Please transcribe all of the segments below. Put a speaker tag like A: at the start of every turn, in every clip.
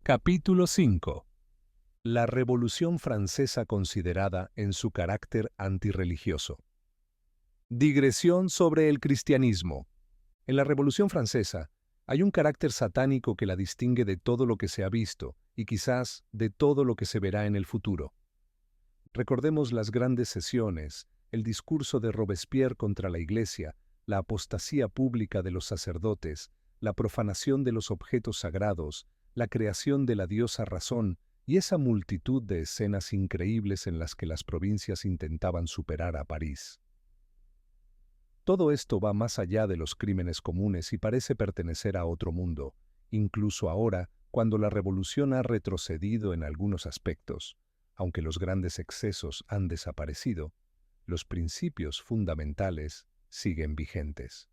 A: Capítulo 5. La Revolución Francesa considerada en su carácter antirreligioso. Digresión sobre el cristianismo. En la Revolución Francesa hay un carácter satánico que la distingue de todo lo que se ha visto y quizás de todo lo que se verá en el futuro. Recordemos las grandes sesiones, el discurso de Robespierre contra la Iglesia, la apostasía pública de los sacerdotes, la profanación de los objetos sagrados, la creación de la diosa Razón y esa multitud de escenas increíbles en las que las provincias intentaban superar a París. Todo esto va más allá de los crímenes comunes y parece pertenecer a otro mundo, incluso ahora, cuando la revolución ha retrocedido en algunos aspectos. Aunque los grandes excesos han desaparecido, los principios fundamentales siguen vigentes.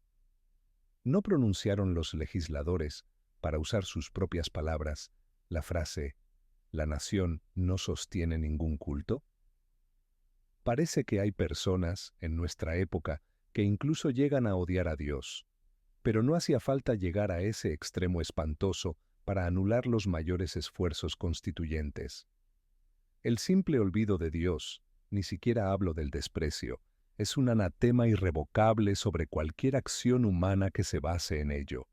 A: ¿No pronunciaron los legisladores, para usar sus propias palabras, la frase «La nación no sostiene ningún culto»? Parece que hay personas, en nuestra época, que incluso llegan a odiar a Dios. Pero no hacía falta llegar a ese extremo espantoso para anular los mayores esfuerzos constituyentes. El simple olvido de Dios, ni siquiera hablo del desprecio, es un anatema irrevocable sobre cualquier acción humana que se base en ello.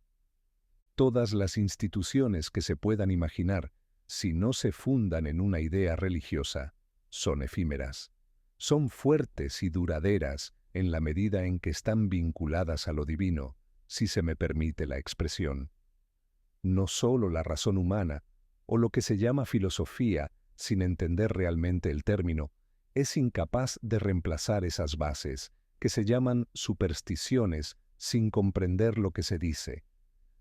A: Todas las instituciones que se puedan imaginar, si no se fundan en una idea religiosa, son efímeras. Son fuertes y duraderas en la medida en que están vinculadas a lo divino, si se me permite la expresión. No solo la razón humana, o lo que se llama filosofía, sin entender realmente el término, es incapaz de reemplazar esas bases, que se llaman supersticiones, sin comprender lo que se dice,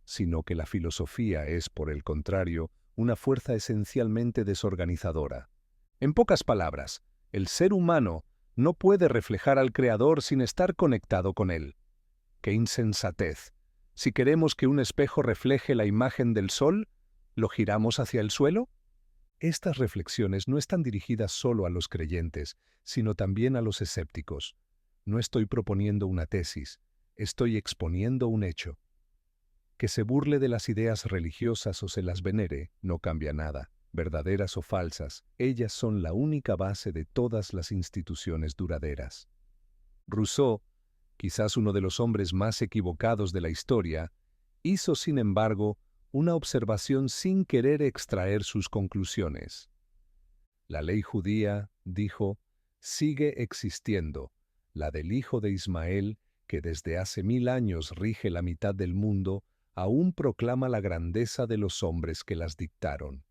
A: sino que la filosofía es, por el contrario, una fuerza esencialmente desorganizadora. En pocas palabras, el ser humano no puede reflejar al Creador sin estar conectado con él. ¡Qué insensatez! Si queremos que un espejo refleje la imagen del sol, ¿lo giramos hacia el suelo? Estas reflexiones no están dirigidas solo a los creyentes, sino también a los escépticos. No estoy proponiendo una tesis, estoy exponiendo un hecho. Que se burle de las ideas religiosas o se las venere, no cambia nada. Verdaderas o falsas, ellas son la única base de todas las instituciones duraderas. Rousseau, quizás uno de los hombres más equivocados de la historia, hizo, sin embargo, una observación sin querer extraer sus conclusiones. La ley judía, dijo, sigue existiendo, la del hijo de Ismael, que desde hace 1000 años rige la mitad del mundo, aún proclama la grandeza de los hombres que las dictaron.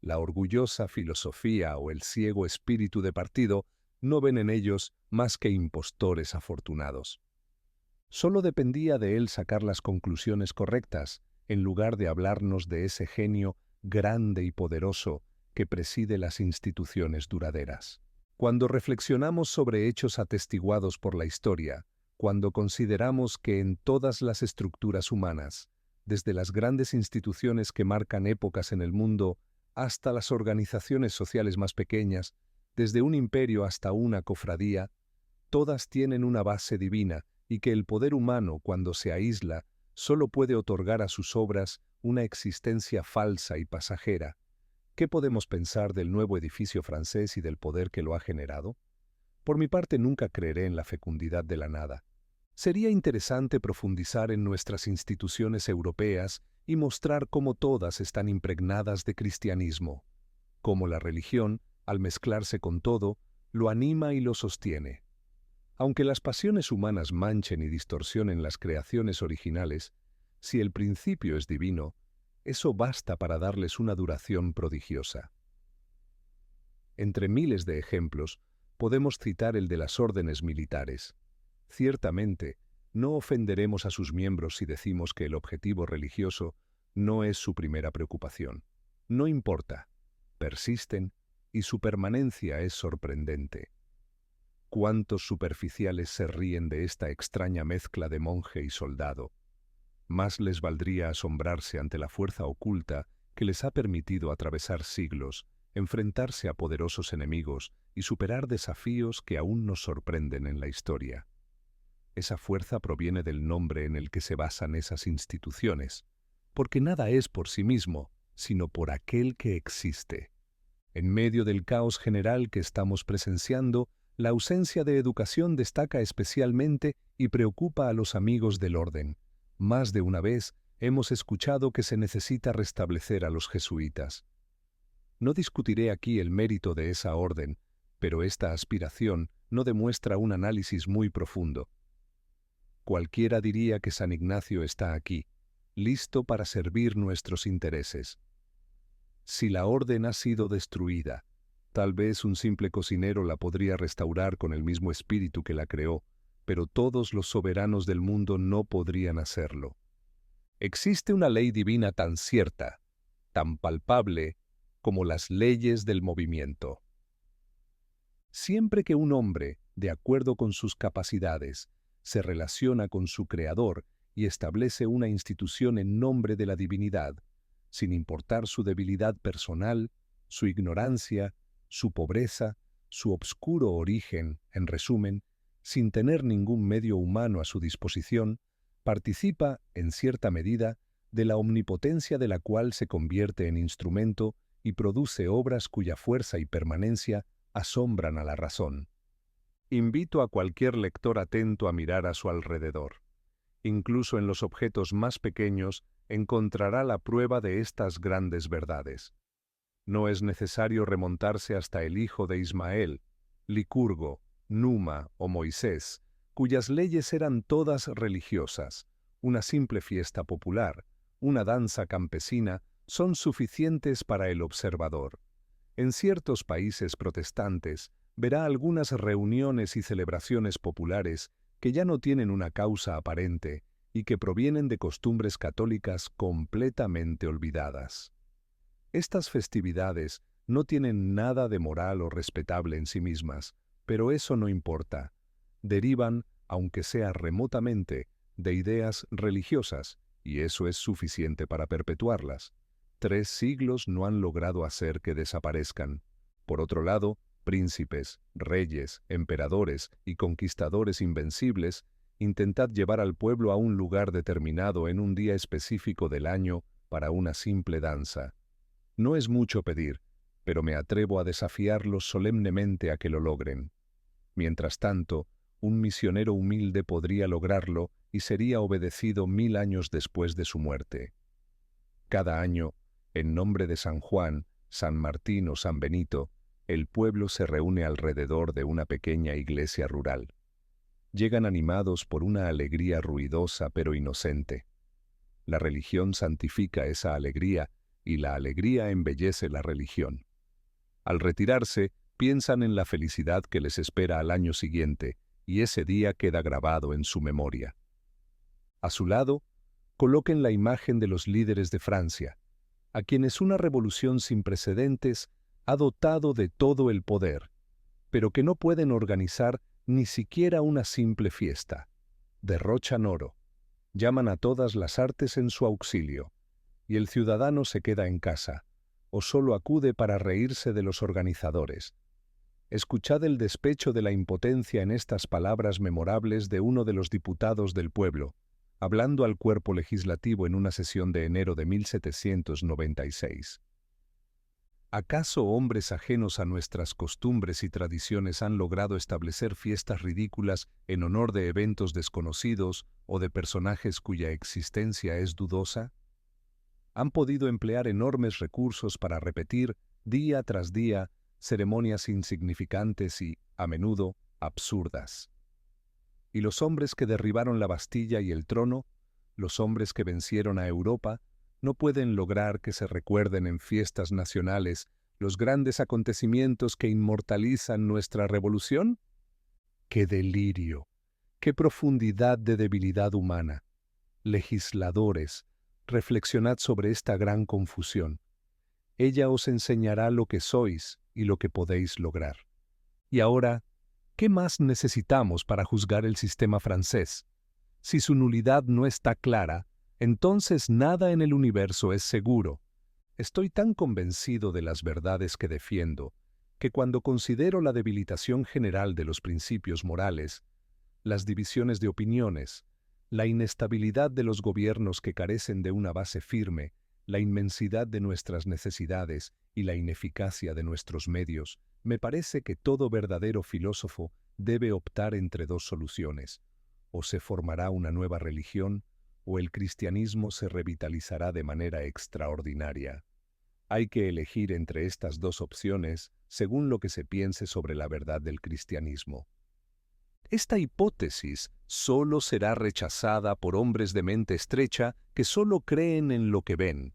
A: La orgullosa filosofía o el ciego espíritu de partido no ven en ellos más que impostores afortunados. Solo dependía de él sacar las conclusiones correctas, en lugar de hablarnos de ese genio grande y poderoso que preside las instituciones duraderas. Cuando reflexionamos sobre hechos atestiguados por la historia, cuando consideramos que en todas las estructuras humanas, desde las grandes instituciones que marcan épocas en el mundo, hasta las organizaciones sociales más pequeñas, desde un imperio hasta una cofradía, todas tienen una base divina y que el poder humano, cuando se aísla, solo puede otorgar a sus obras una existencia falsa y pasajera. ¿Qué podemos pensar del nuevo edificio francés y del poder que lo ha generado? Por mi parte, nunca creeré en la fecundidad de la nada. Sería interesante profundizar en nuestras instituciones europeas y mostrar cómo todas están impregnadas de cristianismo, cómo la religión, al mezclarse con todo, lo anima y lo sostiene. Aunque las pasiones humanas manchen y distorsionen las creaciones originales, si el principio es divino, eso basta para darles una duración prodigiosa. Entre miles de ejemplos, podemos citar el de las órdenes militares. Ciertamente, no ofenderemos a sus miembros si decimos que el objetivo religioso no es su primera preocupación. No importa, persisten y su permanencia es sorprendente. ¿Cuántos superficiales se ríen de esta extraña mezcla de monje y soldado? Más les valdría asombrarse ante la fuerza oculta que les ha permitido atravesar siglos, enfrentarse a poderosos enemigos y superar desafíos que aún nos sorprenden en la historia. Esa fuerza proviene del nombre en el que se basan esas instituciones, porque nada es por sí mismo, sino por aquel que existe. En medio del caos general que estamos presenciando, la ausencia de educación destaca especialmente y preocupa a los amigos del orden. Más de una vez hemos escuchado que se necesita restablecer a los jesuitas. No discutiré aquí el mérito de esa orden, pero esta aspiración no demuestra un análisis muy profundo. Cualquiera diría que San Ignacio está aquí, listo para servir nuestros intereses. Si la orden ha sido destruida, tal vez un simple cocinero la podría restaurar con el mismo espíritu que la creó, pero todos los soberanos del mundo no podrían hacerlo. Existe una ley divina tan cierta, tan palpable, como las leyes del movimiento. Siempre que un hombre, de acuerdo con sus capacidades, se relaciona con su Creador y establece una institución en nombre de la divinidad, sin importar su debilidad personal, su ignorancia, su pobreza, su obscuro origen, en resumen, sin tener ningún medio humano a su disposición, participa, en cierta medida, de la omnipotencia de la cual se convierte en instrumento y produce obras cuya fuerza y permanencia asombran a la razón. Invito a cualquier lector atento a mirar a su alrededor. Incluso en los objetos más pequeños encontrará la prueba de estas grandes verdades. No es necesario remontarse hasta el hijo de Ismael, Licurgo, Numa o Moisés, cuyas leyes eran todas religiosas. Una simple fiesta popular, una danza campesina, son suficientes para el observador. En ciertos países protestantes verá algunas reuniones y celebraciones populares que ya no tienen una causa aparente y que provienen de costumbres católicas completamente olvidadas. Estas festividades no tienen nada de moral o respetable en sí mismas, pero eso no importa. Derivan, aunque sea remotamente, de ideas religiosas, y eso es suficiente para perpetuarlas. 3 siglos no han logrado hacer que desaparezcan. Por otro lado, príncipes, reyes, emperadores y conquistadores invencibles, intentad llevar al pueblo a un lugar determinado en un día específico del año para una simple danza. No es mucho pedir, pero me atrevo a desafiarlos solemnemente a que lo logren. Mientras tanto, un misionero humilde podría lograrlo y sería obedecido 1000 años después de su muerte. Cada año, en nombre de San Juan, San Martín o San Benito, el pueblo se reúne alrededor de una pequeña iglesia rural. Llegan animados por una alegría ruidosa pero inocente. La religión santifica esa alegría y la alegría embellece la religión. Al retirarse, piensan en la felicidad que les espera al año siguiente y ese día queda grabado en su memoria. A su lado, coloquen la imagen de los líderes de Francia, a quienes una revolución sin precedentes ha dotado de todo el poder, pero que no pueden organizar ni siquiera una simple fiesta. Derrochan oro, llaman a todas las artes en su auxilio, y el ciudadano se queda en casa, o solo acude para reírse de los organizadores. Escuchad el despecho de la impotencia en estas palabras memorables de uno de los diputados del pueblo, hablando al cuerpo legislativo en una sesión de enero de 1796. ¿Acaso hombres ajenos a nuestras costumbres y tradiciones han logrado establecer fiestas ridículas en honor de eventos desconocidos o de personajes cuya existencia es dudosa? Han podido emplear enormes recursos para repetir, día tras día, ceremonias insignificantes y, a menudo, absurdas. Y los hombres que derribaron la Bastilla y el trono, los hombres que vencieron a Europa, no pueden lograr que se recuerden en fiestas nacionales los grandes acontecimientos que inmortalizan nuestra revolución. ¡Qué delirio! ¡Qué profundidad de debilidad humana! Legisladores, reflexionad sobre esta gran confusión. Ella os enseñará lo que sois y lo que podéis lograr. Y ahora, ¿qué más necesitamos para juzgar el sistema francés? Si su nulidad no está clara, entonces nada en el universo es seguro. Estoy tan convencido de las verdades que defiendo, que cuando considero la debilitación general de los principios morales, las divisiones de opiniones, la inestabilidad de los gobiernos que carecen de una base firme, la inmensidad de nuestras necesidades y la ineficacia de nuestros medios, me parece que todo verdadero filósofo debe optar entre dos soluciones: o se formará una nueva religión, o el cristianismo se revitalizará de manera extraordinaria. Hay que elegir entre estas dos opciones según lo que se piense sobre la verdad del cristianismo. Esta hipótesis solo será rechazada por hombres de mente estrecha que solo creen en lo que ven.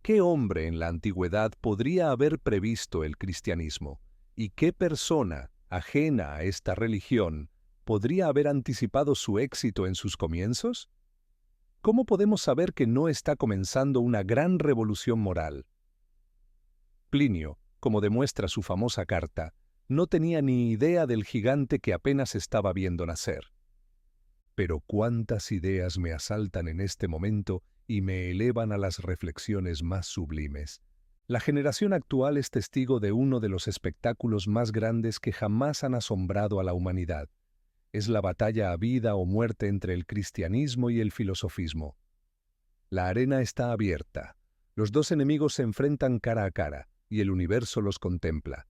A: ¿Qué hombre en la antigüedad podría haber previsto el cristianismo? ¿Y qué persona, ajena a esta religión, podría haber anticipado su éxito en sus comienzos? ¿Cómo podemos saber que no está comenzando una gran revolución moral? Plinio, como demuestra su famosa carta, no tenía ni idea del gigante que apenas estaba viendo nacer. Pero cuántas ideas me asaltan en este momento y me elevan a las reflexiones más sublimes. La generación actual es testigo de uno de los espectáculos más grandes que jamás han asombrado a la humanidad. Es la batalla a vida o muerte entre el cristianismo y el filosofismo. La arena está abierta. Los dos enemigos se enfrentan cara a cara, y el universo los contempla.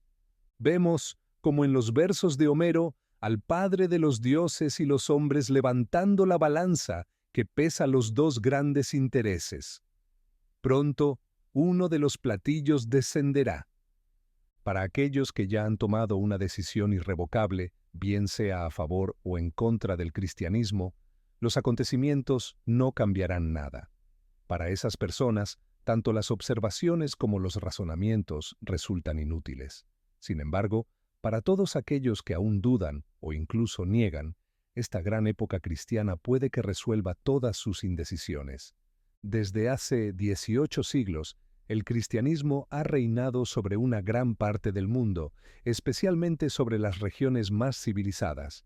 A: Vemos, como en los versos de Homero, al Padre de los dioses y los hombres levantando la balanza que pesa los dos grandes intereses. Pronto, uno de los platillos descenderá. Para aquellos que ya han tomado una decisión irrevocable, bien sea a favor o en contra del cristianismo, los acontecimientos no cambiarán nada. Para esas personas, tanto las observaciones como los razonamientos resultan inútiles. Sin embargo, para todos aquellos que aún dudan o incluso niegan, esta gran época cristiana puede que resuelva todas sus indecisiones. Desde hace 18 siglos, el cristianismo ha reinado sobre una gran parte del mundo, especialmente sobre las regiones más civilizadas.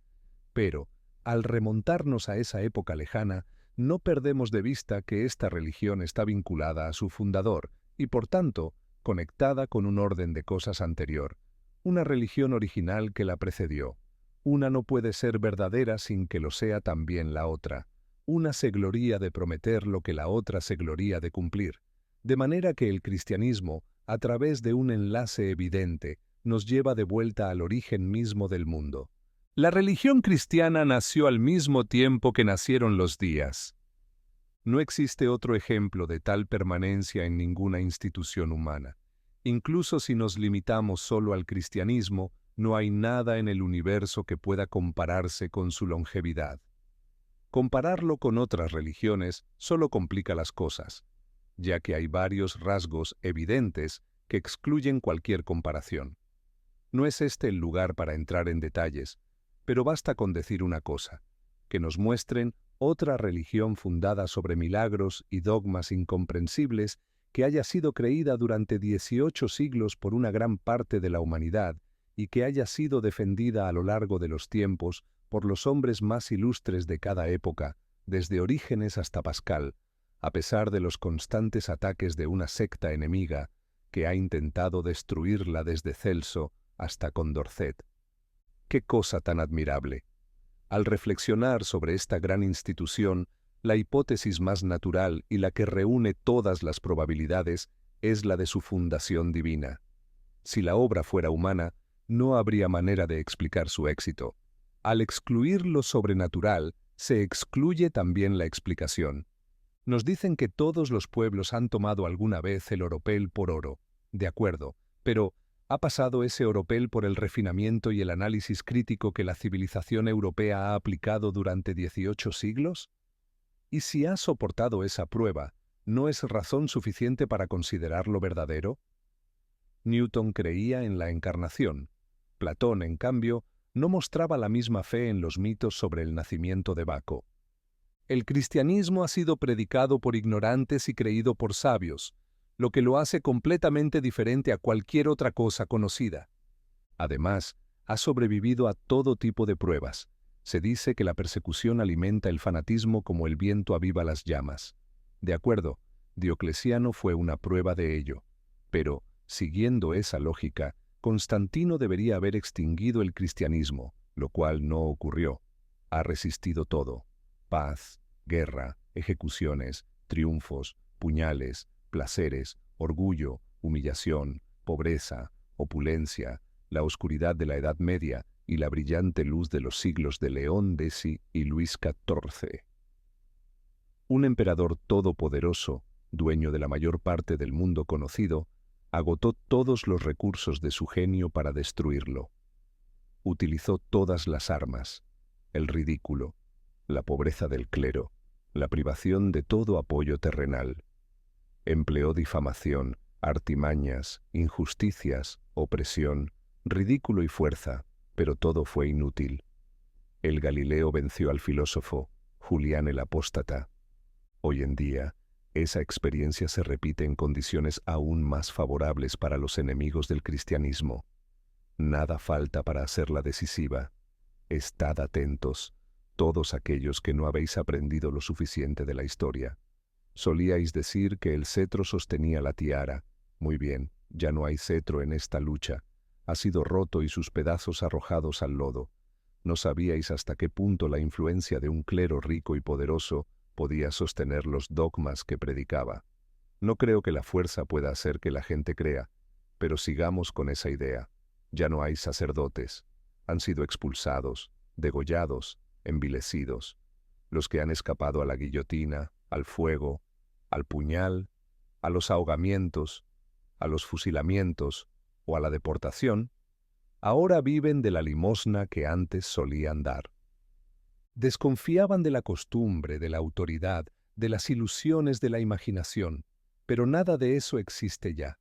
A: Pero, al remontarnos a esa época lejana, no perdemos de vista que esta religión está vinculada a su fundador y, por tanto, conectada con un orden de cosas anterior, una religión original que la precedió. Una no puede ser verdadera sin que lo sea también la otra. Una se gloría de prometer lo que la otra se gloría de cumplir. De manera que el cristianismo, a través de un enlace evidente, nos lleva de vuelta al origen mismo del mundo. La religión cristiana nació al mismo tiempo que nacieron los días. No existe otro ejemplo de tal permanencia en ninguna institución humana. Incluso si nos limitamos solo al cristianismo, no hay nada en el universo que pueda compararse con su longevidad. Compararlo con otras religiones solo complica las cosas, ya que hay varios rasgos evidentes que excluyen cualquier comparación. No es este el lugar para entrar en detalles, pero basta con decir una cosa: que nos muestren otra religión fundada sobre milagros y dogmas incomprensibles que haya sido creída durante 18 siglos por una gran parte de la humanidad y que haya sido defendida a lo largo de los tiempos por los hombres más ilustres de cada época, desde Orígenes hasta Pascal, a pesar de los constantes ataques de una secta enemiga que ha intentado destruirla desde Celso hasta Condorcet. ¡Qué cosa tan admirable! Al reflexionar sobre esta gran institución, la hipótesis más natural y la que reúne todas las probabilidades es la de su fundación divina. Si la obra fuera humana, no habría manera de explicar su éxito. Al excluir lo sobrenatural, se excluye también la explicación. Nos dicen que todos los pueblos han tomado alguna vez el oropel por oro. De acuerdo, pero ¿ha pasado ese oropel por el refinamiento y el análisis crítico que la civilización europea ha aplicado durante 18 siglos? Y si ha soportado esa prueba, ¿no es razón suficiente para considerarlo verdadero? Newton creía en la encarnación. Platón, en cambio, no mostraba la misma fe en los mitos sobre el nacimiento de Baco. El cristianismo ha sido predicado por ignorantes y creído por sabios, lo que lo hace completamente diferente a cualquier otra cosa conocida. Además, ha sobrevivido a todo tipo de pruebas. Se dice que la persecución alimenta el fanatismo como el viento aviva las llamas. De acuerdo, Diocleciano fue una prueba de ello. Pero, siguiendo esa lógica, Constantino debería haber extinguido el cristianismo, lo cual no ocurrió. Ha resistido todo: paz, guerra, ejecuciones, triunfos, puñales, placeres, orgullo, humillación, pobreza, opulencia, la oscuridad de la Edad Media y la brillante luz de los siglos de León X y Luis XIV. Un emperador todopoderoso, dueño de la mayor parte del mundo conocido, agotó todos los recursos de su genio para destruirlo. Utilizó todas las armas, el ridículo, la pobreza del clero, la privación de todo apoyo terrenal. Empleó difamación, artimañas, injusticias, opresión, ridículo y fuerza, pero todo fue inútil. El Galileo venció al filósofo, Julián el apóstata. Hoy en día, esa experiencia se repite en condiciones aún más favorables para los enemigos del cristianismo. Nada falta para hacerla decisiva. Estad atentos, todos aquellos que no habéis aprendido lo suficiente de la historia. Solíais decir que el cetro sostenía la tiara. Muy bien, ya no hay cetro en esta lucha. Ha sido roto y sus pedazos arrojados al lodo. No sabíais hasta qué punto la influencia de un clero rico y poderoso podía sostener los dogmas que predicaba. No creo que la fuerza pueda hacer que la gente crea, pero sigamos con esa idea. Ya no hay sacerdotes. Han sido expulsados, degollados, envilecidos. Los que han escapado a la guillotina, al fuego, al puñal, a los ahogamientos, a los fusilamientos o a la deportación, ahora viven de la limosna que antes solían dar. Desconfiaban de la costumbre, de la autoridad, de las ilusiones de la imaginación, pero nada de eso existe ya.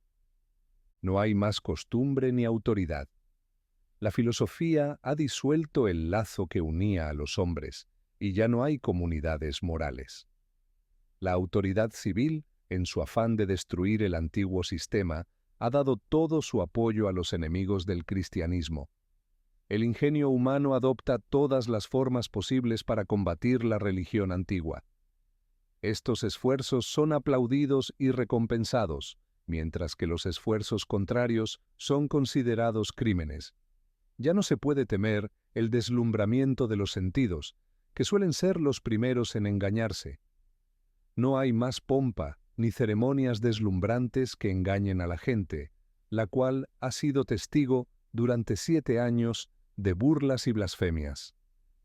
A: No hay más costumbre ni autoridad. La filosofía ha disuelto el lazo que unía a los hombres, y ya no hay comunidades morales. La autoridad civil, en su afán de destruir el antiguo sistema, ha dado todo su apoyo a los enemigos del cristianismo. El ingenio humano adopta todas las formas posibles para combatir la religión antigua. Estos esfuerzos son aplaudidos y recompensados, mientras que los esfuerzos contrarios son considerados crímenes. Ya no se puede temer el deslumbramiento de los sentidos, que suelen ser los primeros en engañarse. No hay más pompa ni ceremonias deslumbrantes que engañen a la gente, la cual ha sido testigo durante 7 años de burlas y blasfemias.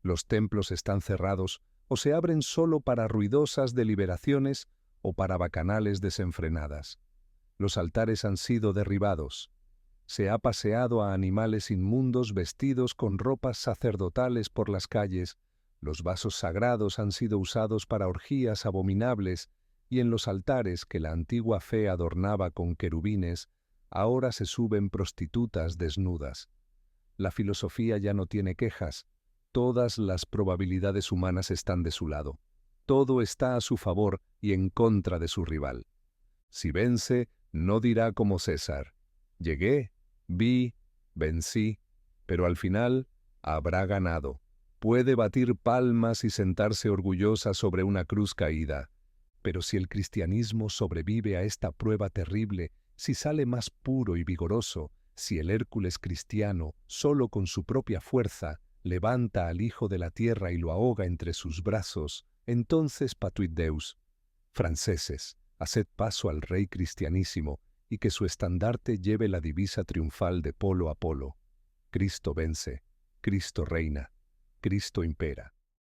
A: Los templos están cerrados o se abren solo para ruidosas deliberaciones o para bacanales desenfrenadas. Los altares han sido derribados. Se ha paseado a animales inmundos vestidos con ropas sacerdotales por las calles, los vasos sagrados han sido usados para orgías abominables y en los altares que la antigua fe adornaba con querubines, ahora se suben prostitutas desnudas. La filosofía ya no tiene quejas, todas las probabilidades humanas están de su lado. Todo está a su favor y en contra de su rival. Si vence, no dirá como César: llegué, vi, vencí, pero al final habrá ganado. Puede batir palmas y sentarse orgullosa sobre una cruz caída. Pero si el cristianismo sobrevive a esta prueba terrible, si sale más puro y vigoroso, si el Hércules cristiano, solo con su propia fuerza, levanta al Hijo de la Tierra y lo ahoga entre sus brazos, entonces patuit Deus. Franceses, haced paso al Rey cristianísimo, y que su estandarte lleve la divisa triunfal de polo a polo. Cristo vence, Cristo reina, Cristo impera.